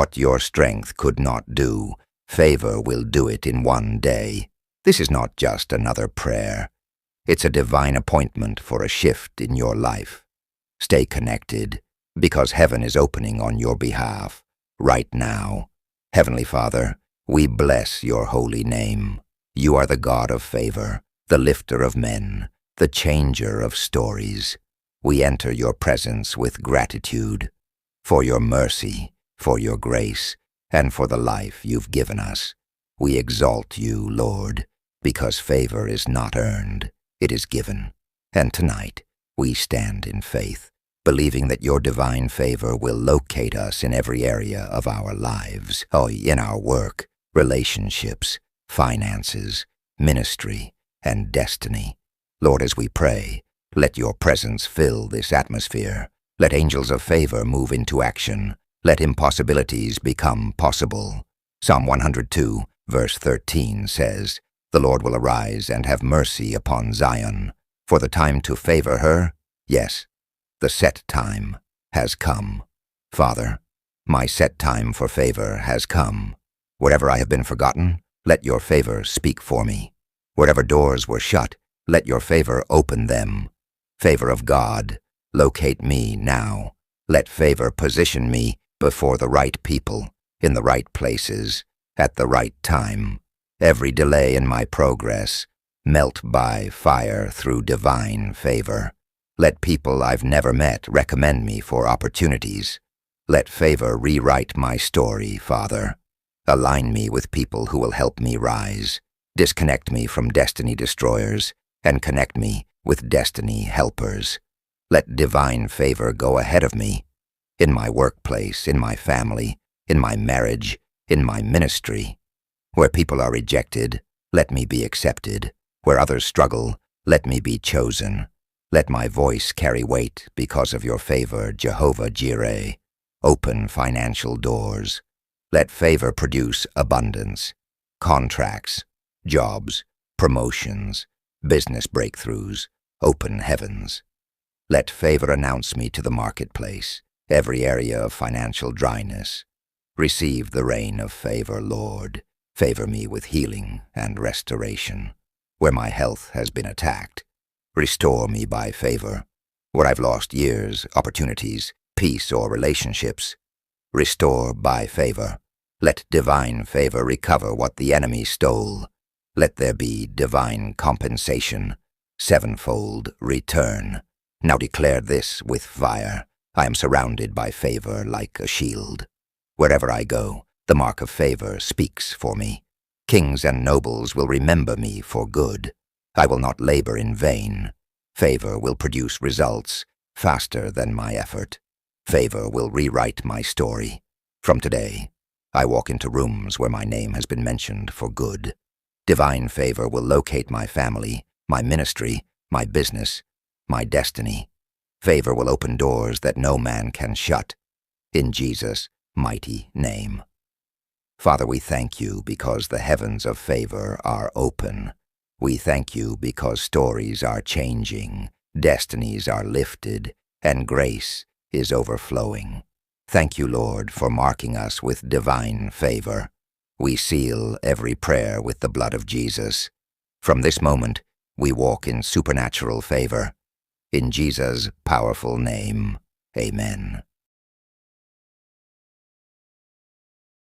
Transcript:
What your strength could not do, favor will do it in one day. This is not just another prayer. It's a divine appointment for a shift in your life. Stay connected, because heaven is opening on your behalf, right now. Heavenly Father, we bless your holy name. You are the God of favor, the lifter of men, the changer of stories. We enter your presence with gratitude for your mercy, for your grace, and for the life you've given us. We exalt you, Lord, because favor is not earned, it is given. And tonight, we stand in faith, believing that your divine favor will locate us in every area of our lives, in our work, relationships, finances, ministry, and destiny. Lord, as we pray, let your presence fill this atmosphere. Let angels of favor move into action. Let impossibilities become possible. Psalm 102, verse 13 says, "The Lord will arise and have mercy upon Zion, for the time to favor her, yes, the set time has come." Father, my set time for favor has come. Wherever I have been forgotten, let your favor speak for me. Wherever doors were shut, let your favor open them. Favor of God, locate me now. Let favor position me before the right people, in the right places, at the right time. Every delay in my progress, melt by fire through divine favor. Let people I've never met recommend me for opportunities. Let favor rewrite my story, Father. Align me with people who will help me rise. Disconnect me from destiny destroyers and connect me with destiny helpers. Let divine favor go ahead of me, in my workplace, in my family, in my marriage, in my ministry. Where people are rejected, let me be accepted. Where others struggle, let me be chosen. Let my voice carry weight because of your favor, Jehovah Jireh. Open financial doors. Let favor produce abundance, contracts, jobs, promotions, business breakthroughs, open heavens. Let favor announce me to the marketplace, every area of financial dryness. Receive the rain of favor, Lord. Favor me with healing and restoration. Where my health has been attacked, restore me by favor. Where I've lost years, opportunities, peace, or relationships, restore by favor. Let divine favor recover what the enemy stole. Let there be divine compensation, sevenfold return. Now declare this with fire. I am surrounded by favor like a shield. Wherever I go, the mark of favor speaks for me. Kings and nobles will remember me for good. I will not labor in vain. Favor will produce results faster than my effort. Favor will rewrite my story. From today, I walk into rooms where my name has been mentioned for good. Divine favor will locate my family, my ministry, my business, my destiny. Favor will open doors that no man can shut. In Jesus' mighty name. Father, we thank you because the heavens of favor are open. We thank you because stories are changing, destinies are lifted, and grace is overflowing. Thank you, Lord, for marking us with divine favor. We seal every prayer with the blood of Jesus. From this moment, we walk in supernatural favor. In Jesus' powerful name, amen.